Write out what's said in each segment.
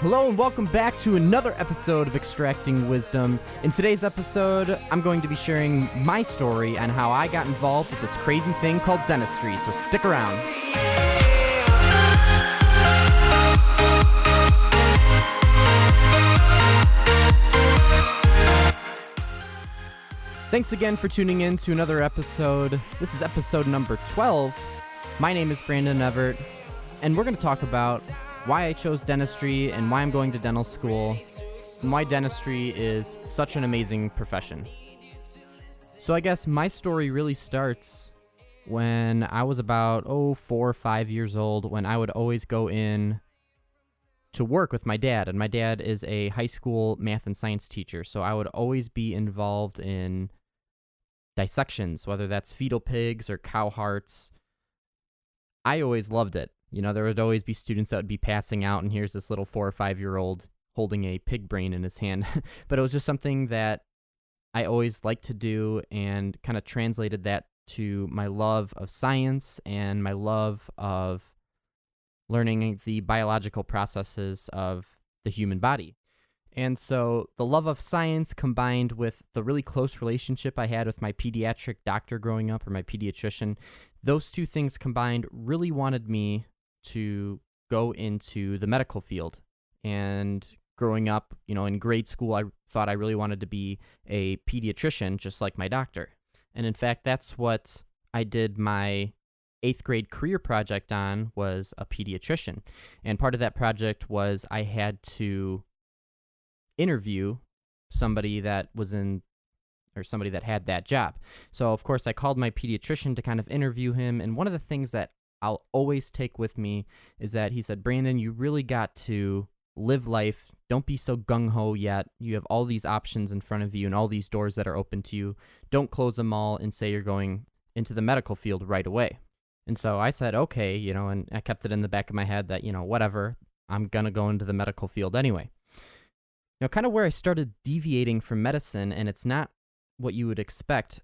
Hello and welcome back to another episode of Extracting Wisdom. In today's episode, I'm going to be sharing my story on how I got involved with this crazy thing called dentistry, so stick around. Thanks again for tuning in to another episode. This is episode number 12. My name is Brandon Evert, and we're going to talk about why I chose dentistry and why I'm going to dental school, and why dentistry is such an amazing profession. So I guess my story really starts when I was about 4 or 5 years old, when I would always go in to work with my dad. And my dad is a high school math and science teacher, so I would always be involved in dissections, whether that's fetal pigs or cow hearts. I always loved it. You know, there would always be students that would be passing out, and here's this little 4 or 5 year old holding a pig brain in his hand. But it was just something that I always liked to do, and kind of translated that to my love of science and my love of learning the biological processes of the human body. And so the love of science combined with the really close relationship I had with my pediatric doctor growing up, or my pediatrician, those two things combined really wanted me to go into the medical field. And growing up, you know, in grade school, I thought I really wanted to be a pediatrician, just like my doctor. And in fact, that's what I did my 8th grade career project on, was a pediatrician. And part of that project was I had to interview somebody that was in, or somebody that had that job. So of course I called my pediatrician to kind of interview him, and one of the things that I'll always take with me is that he said, "Brandon, you really got to live life. Don't be so gung-ho yet. You have all these options in front of you and all these doors that are open to you. Don't close them all and say you're going into the medical field right away." And so I said, okay, you know, and I kept it in the back of my head that, you know, whatever, I'm going to go into the medical field anyway. You know, kind of where I started deviating from medicine, and it's not what you would expect.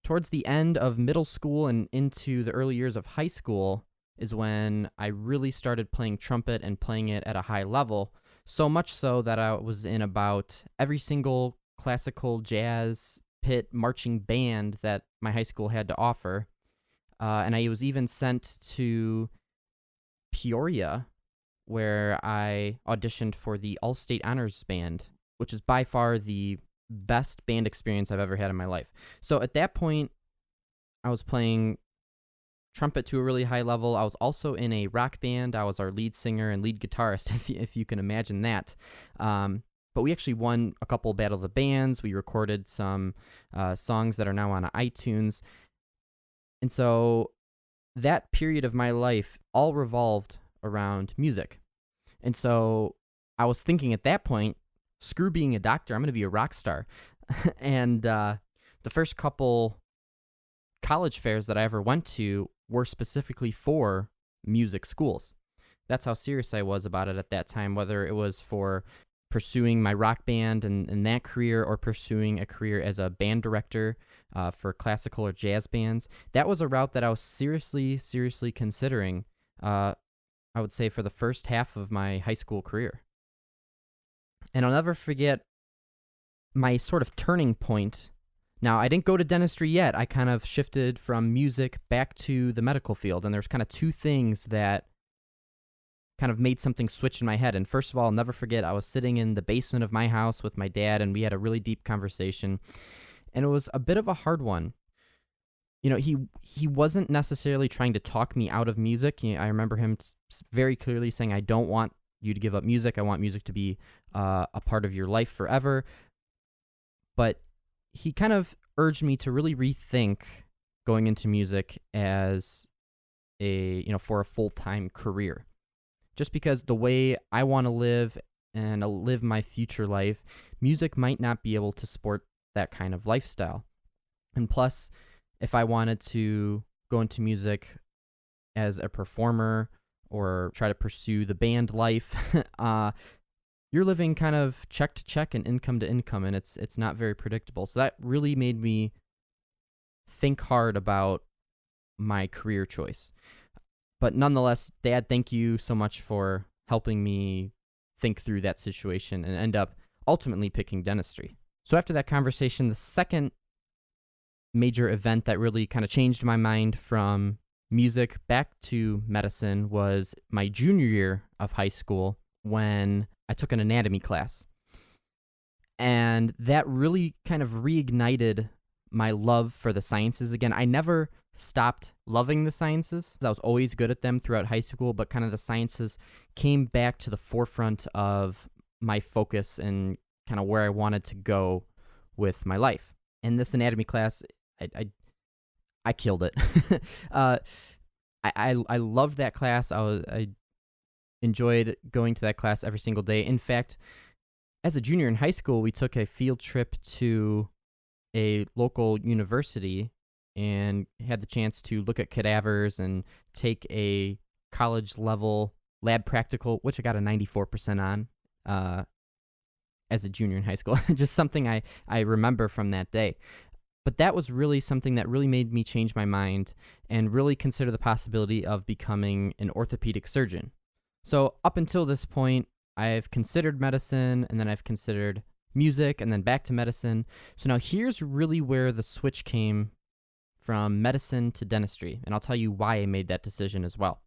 Towards the end of middle school and into the early years of high school is when I really started playing trumpet, and playing it at a high level, so much so that I was in about every single classical, jazz, pit, marching band that my high school had to offer. And I was even sent to Peoria, where I auditioned for the All-State Honors Band, which is by far the best band experience I've ever had in my life. So at that point, I was playing trumpet to a really high level. I was also in a rock band. I was our lead singer and lead guitarist, if you can imagine that. But we actually won a couple Battle of the Bands. We recorded some songs that are now on iTunes. And so that period of my life all revolved around music. And so I was thinking at that point, screw being a doctor, I'm going to be a rock star. And the first couple college fairs that I ever went to were specifically for music schools. That's how serious I was about it at that time, whether it was for pursuing my rock band and that career, or pursuing a career as a band director for classical or jazz bands. That was a route that I was seriously considering, I would say, for the first half of my high school career. And I'll never forget my sort of turning point. Now, I didn't go to dentistry yet. I kind of shifted from music back to the medical field, and there's kind of two things that kind of made something switch in my head. And first of all, I'll never forget, I was sitting in the basement of my house with my dad, and we had a really deep conversation, and it was a bit of a hard one. You know, he wasn't necessarily trying to talk me out of music. I remember him very clearly saying, "I don't want you to give up music. I want music to be a part of your life forever." But he kind of urged me to really rethink going into music as for a full-time career. Just because the way I want to live and live my future life, music might not be able to support that kind of lifestyle. And plus, if I wanted to go into music as a performer or try to pursue the band life, you're living kind of check to check and income to income, and it's not very predictable. So that really made me think hard about my career choice. But nonetheless, Dad, thank you so much for helping me think through that situation and end up ultimately picking dentistry. So after that conversation, the second major event that really kind of changed my mind from music back to medicine was my junior year of high school when I took an anatomy class. And that really kind of reignited my love for the sciences again. I never stopped loving the sciences. I was always good at them throughout high school, but kind of the sciences came back to the forefront of my focus and kind of where I wanted to go with my life. In this anatomy class, I killed it. I loved that class. I enjoyed going to that class every single day. In fact, as a junior in high school, we took a field trip to a local university and had the chance to look at cadavers and take a college-level lab practical, which I got a 94% on as a junior in high school. Just something I remember from that day. But that was really something that really made me change my mind and really consider the possibility of becoming an orthopedic surgeon. So up until this point, I've considered medicine, and then I've considered music, and then back to medicine. So now here's really where the switch came from medicine to dentistry, and I'll tell you why I made that decision as well.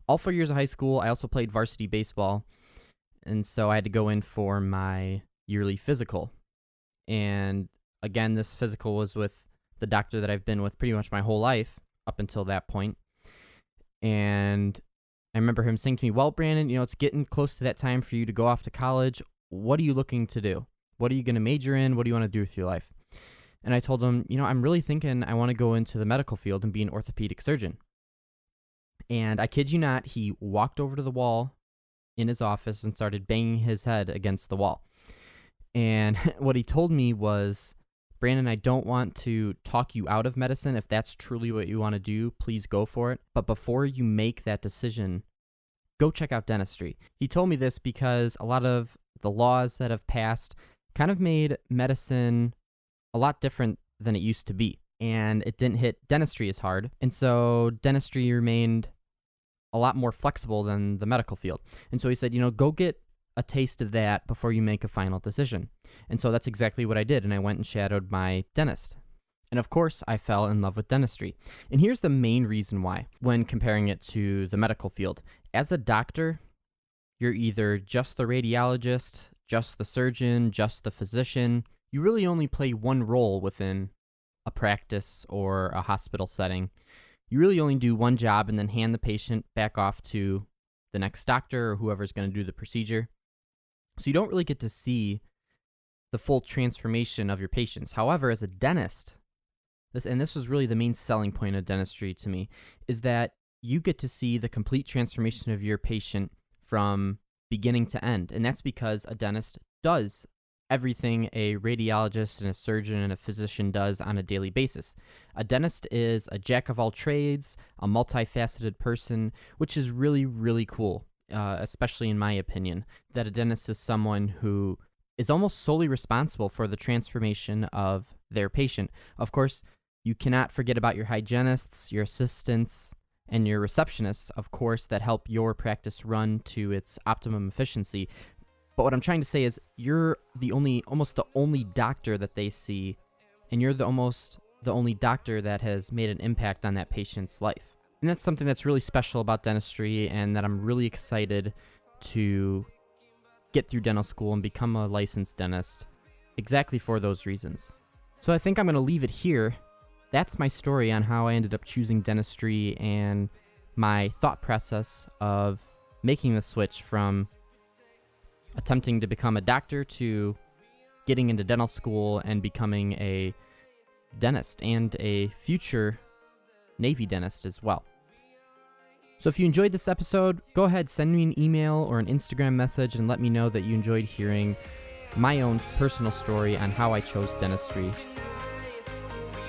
All 4 years of high school, I also played varsity baseball, and so I had to go in for my yearly physical. And again, this physical was with the doctor that I've been with pretty much my whole life up until that point. And I remember him saying to me, well, Brandon, it's getting close to that time for you to go off to college. What are you looking to do? What are you going to major in? What do you want to do with your life? And I told him, I'm really thinking I want to go into the medical field and be an orthopedic surgeon. And I kid you not, he walked over to the wall in his office and started banging his head against the wall. And what he told me was, Brandon, I don't want to talk you out of medicine. If that's truly what you want to do, please go for it. But before you make that decision, go check out dentistry. He told me this because a lot of the laws that have passed kind of made medicine a lot different than it used to be. And it didn't hit dentistry as hard. And so dentistry remained a lot more flexible than the medical field. And so he said, go get a taste of that before you make a final decision. And so that's exactly what I did, and I went and shadowed my dentist. And of course, I fell in love with dentistry. And here's the main reason why, when comparing it to the medical field. As a doctor, you're either just the radiologist, just the surgeon, just the physician. You really only play one role within a practice or a hospital setting. You really only do one job and then hand the patient back off to the next doctor or whoever's going to do the procedure. So you don't really get to see the full transformation of your patients. However, as a dentist, this was really the main selling point of dentistry to me, is that you get to see the complete transformation of your patient from beginning to end. And that's because a dentist does everything a radiologist and a surgeon and a physician does on a daily basis. A dentist is a jack of all trades, a multifaceted person, which is really, really cool, especially in my opinion, that a dentist is someone who is almost solely responsible for the transformation of their patient. Of course, you cannot forget about your hygienists, your assistants, and your receptionists, of course, that help your practice run to its optimum efficiency. But what I'm trying to say is you're almost the only doctor that they see, and you're almost the only doctor that has made an impact on that patient's life. And that's something that's really special about dentistry, and that I'm really excited to get through dental school and become a licensed dentist, exactly for those reasons. So I think I'm going to leave it here. That's my story on how I ended up choosing dentistry and my thought process of making the switch from attempting to become a doctor to getting into dental school and becoming a dentist and a future Navy dentist as well. So if you enjoyed this episode, go ahead, send me an email or an Instagram message and let me know that you enjoyed hearing my own personal story on how I chose dentistry.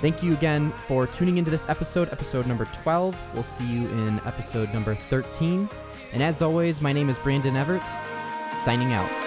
Thank you again for tuning into this episode number 12. We'll see you in episode number 13. And as always, my name is Brandon Evert, signing out.